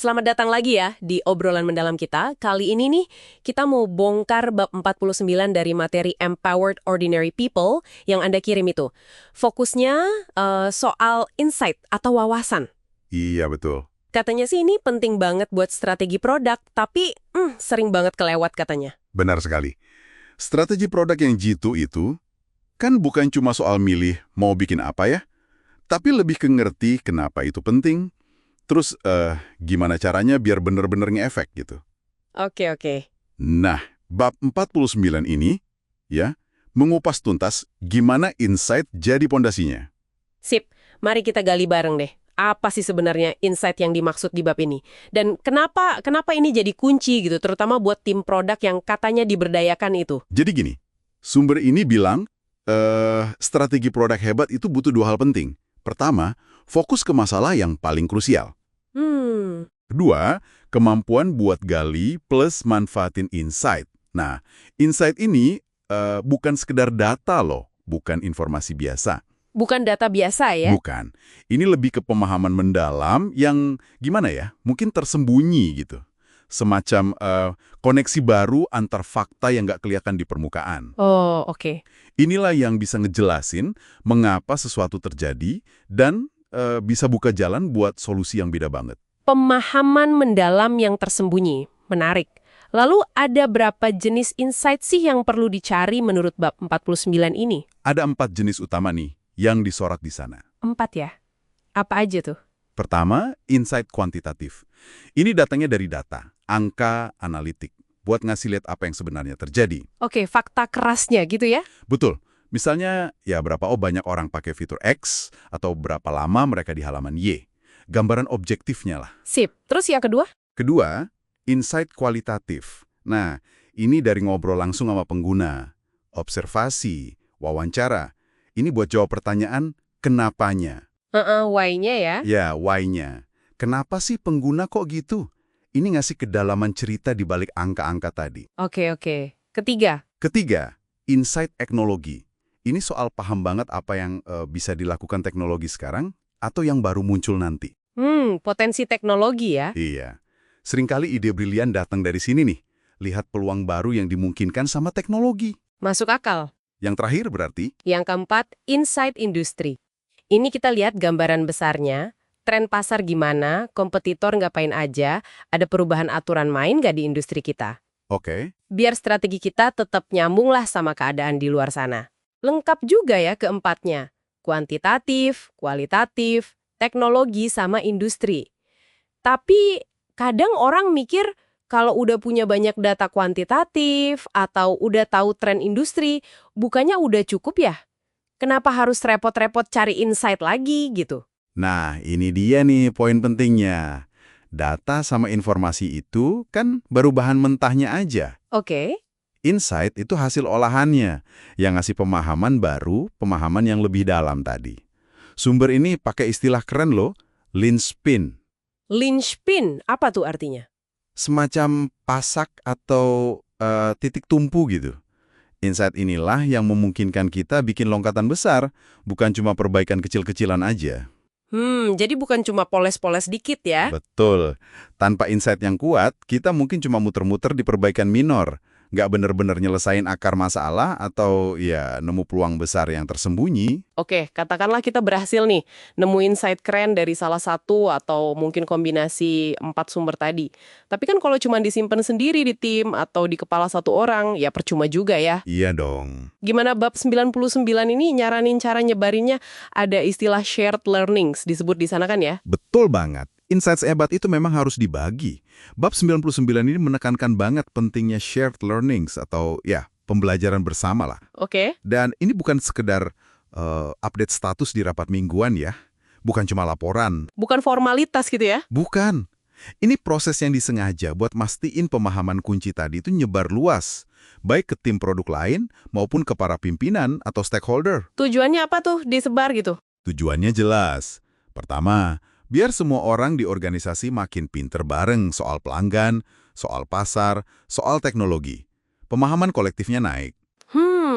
Selamat datang lagi ya di obrolan mendalam kita. Kali ini nih, kita mau bongkar bab 49 dari materi Empowered Ordinary People yang Anda kirim itu. Fokusnya soal insight atau wawasan. Iya, betul. Katanya sih ini penting banget buat strategi produk, tapi sering banget kelewat katanya. Benar sekali. Strategi produk yang jitu itu kan bukan cuma soal milih mau bikin apa ya, tapi lebih ke ngerti kenapa itu penting, terus gimana caranya biar bener-bener ngeefek gitu. Oke. Nah, bab 49 ini, ya, mengupas tuntas gimana insight jadi pondasinya. Sip, mari kita gali bareng deh. Apa sih sebenarnya insight yang dimaksud di bab ini? Dan kenapa ini jadi kunci gitu, terutama buat tim produk yang katanya diberdayakan itu? Jadi gini, sumber ini bilang, strategi produk hebat itu butuh dua hal penting. Pertama, fokus ke masalah yang paling krusial. Kedua, kemampuan buat gali plus manfaatin insight. Nah, insight ini bukan sekedar data loh, bukan informasi biasa. Bukan data biasa ya? Bukan. Ini lebih ke pemahaman mendalam yang, gimana ya, mungkin tersembunyi gitu. Semacam koneksi baru antar fakta yang nggak kelihatan di permukaan. Oh, oke. Inilah yang bisa ngejelasin mengapa sesuatu terjadi dan bisa buka jalan buat solusi yang beda banget. Pemahaman mendalam yang tersembunyi. Menarik. Lalu ada berapa jenis insight sih yang perlu dicari menurut bab 49 ini? Ada 4 jenis utama nih yang disorot di sana. 4 ya? Apa aja tuh? Pertama, insight kuantitatif. Ini datangnya dari data, angka, analitik, buat ngasih lihat apa yang sebenarnya terjadi. Oke, fakta kerasnya gitu ya? Betul. Misalnya, ya berapa banyak orang pakai fitur X, atau berapa lama mereka di halaman Y. Gambaran objektifnya lah. Sip. Terus yang kedua? Kedua, insight kualitatif. Nah, ini dari ngobrol langsung sama pengguna, observasi, wawancara. Ini buat jawab pertanyaan, kenapanya? Why-nya ya? Ya, why-nya. Kenapa sih pengguna kok gitu? Ini ngasih kedalaman cerita di balik angka-angka tadi. Oke. Ketiga? Ketiga, insight teknologi. Ini soal paham banget apa yang bisa dilakukan teknologi sekarang atau yang baru muncul nanti. Potensi teknologi ya? Iya. Seringkali ide brilian datang dari sini nih. Lihat peluang baru yang dimungkinkan sama teknologi. Masuk akal. Yang terakhir berarti, Yang keempat, insight industri. Ini kita lihat gambaran besarnya, tren pasar gimana, kompetitor ngapain aja, ada perubahan aturan main nggak di industri kita. oke. Biar strategi kita tetap nyambung lah sama keadaan di luar sana. Lengkap juga ya keempatnya, kuantitatif, kualitatif, teknologi sama industri. Tapi kadang orang mikir kalau udah punya banyak data kuantitatif atau udah tahu tren industri, bukannya udah cukup ya? Kenapa harus repot-repot cari insight lagi gitu? Nah, ini dia nih poin pentingnya. Data sama informasi itu kan baru bahan mentahnya aja. Oke. Insight itu hasil olahannya, yang ngasih pemahaman baru, pemahaman yang lebih dalam tadi. Sumber ini pakai istilah keren loh, linchpin. Linchpin, apa tuh artinya? Semacam pasak atau titik tumpu gitu. Insight inilah yang memungkinkan kita bikin lonkatan besar, bukan cuma perbaikan kecil-kecilan aja. Jadi bukan cuma poles-poles dikit ya? Betul. Tanpa insight yang kuat, kita mungkin cuma muter-muter di perbaikan minor. Nggak bener-bener nyelesain akar masalah atau ya nemu peluang besar yang tersembunyi. Oke, katakanlah kita berhasil nih nemuin insight keren dari salah satu atau mungkin kombinasi 4 sumber tadi. Tapi kan kalau cuma disimpan sendiri di tim atau di kepala satu orang, ya percuma juga ya. Iya dong. Gimana bab 99 ini nyaranin cara nyebarinnya? Ada istilah shared learnings disebut di sana kan ya? Betul banget. Insights hebat itu memang harus dibagi. Bab 99 ini menekankan banget pentingnya shared learnings atau ya, pembelajaran bersama lah. Oke. Dan ini bukan sekedar update status di rapat mingguan ya. Bukan cuma laporan. Bukan formalitas gitu ya? Bukan. Ini proses yang disengaja buat mastiin pemahaman kunci tadi itu nyebar luas. Baik ke tim produk lain maupun ke para pimpinan atau stakeholder. Tujuannya apa tuh disebar gitu? Tujuannya jelas. Pertama, biar semua orang di organisasi makin pinter bareng soal pelanggan, soal pasar, soal teknologi. Pemahaman kolektifnya naik.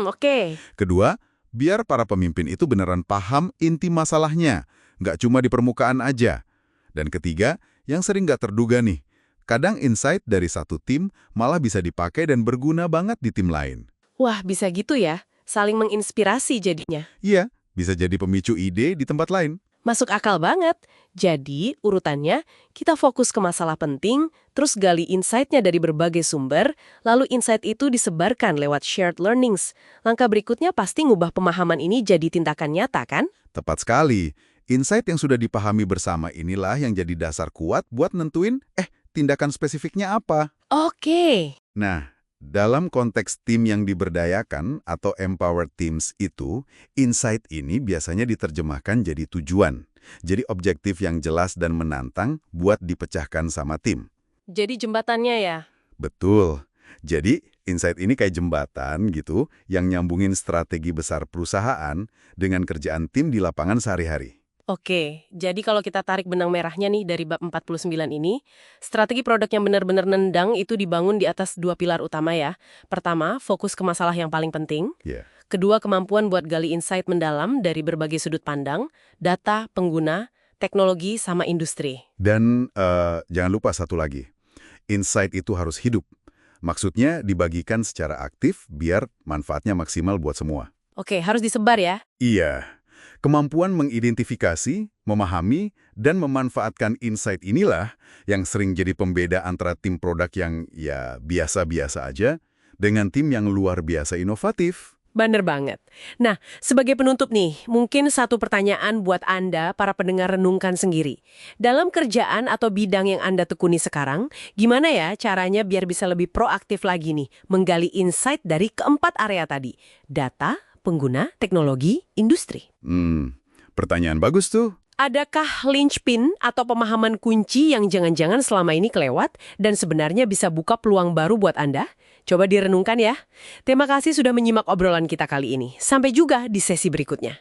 Oke. Kedua, biar para pemimpin itu beneran paham inti masalahnya, nggak cuma di permukaan aja. Dan ketiga, Yang sering nggak terduga nih, kadang insight dari satu tim malah bisa dipakai dan berguna banget di tim lain. Wah, bisa gitu ya? Saling menginspirasi jadinya. Iya, bisa jadi pemicu ide di tempat lain. Masuk akal banget. Jadi, urutannya, kita fokus ke masalah penting, terus gali insight-nya dari berbagai sumber, lalu insight itu disebarkan lewat shared learnings. Langkah berikutnya pasti ngubah pemahaman ini jadi tindakan nyata, kan? Tepat sekali. Insight yang sudah dipahami bersama inilah yang jadi dasar kuat buat nentuin, tindakan spesifiknya apa. Oke. Nah, dalam konteks tim yang diberdayakan atau empowered teams itu, insight ini biasanya diterjemahkan jadi tujuan. Jadi objektif yang jelas dan menantang buat dipecahkan sama tim. Jadi jembatannya ya? Betul. Jadi, insight ini kayak jembatan gitu yang nyambungin strategi besar perusahaan dengan kerjaan tim di lapangan sehari-hari. Oke, jadi kalau kita tarik benang merahnya nih dari bab 49 ini, strategi produk yang benar-benar nendang itu dibangun di atas dua pilar utama ya. Pertama, fokus ke masalah yang paling penting. Ya. Kedua, kemampuan buat gali insight mendalam dari berbagai sudut pandang, data, pengguna, teknologi, sama industri. Dan jangan lupa satu lagi, insight itu harus hidup. Maksudnya dibagikan secara aktif biar manfaatnya maksimal buat semua. Oke, harus disebar ya. Iya. Kemampuan mengidentifikasi, memahami, dan memanfaatkan insight inilah yang sering jadi pembeda antara tim produk yang ya biasa-biasa aja dengan tim yang luar biasa inovatif. Bener banget. Nah, sebagai penutup nih, mungkin satu pertanyaan buat Anda, para pendengar renungkan sendiri. Dalam kerjaan atau bidang yang Anda tekuni sekarang, gimana ya caranya biar bisa lebih proaktif lagi nih, menggali insight dari keempat area tadi? Data, pengguna, teknologi, industri. Pertanyaan bagus tuh. Adakah linchpin atau pemahaman kunci yang jangan-jangan selama ini kelewat dan sebenarnya bisa buka peluang baru buat Anda? Coba direnungkan ya. Terima kasih sudah menyimak obrolan kita kali ini. Sampai juga di sesi berikutnya.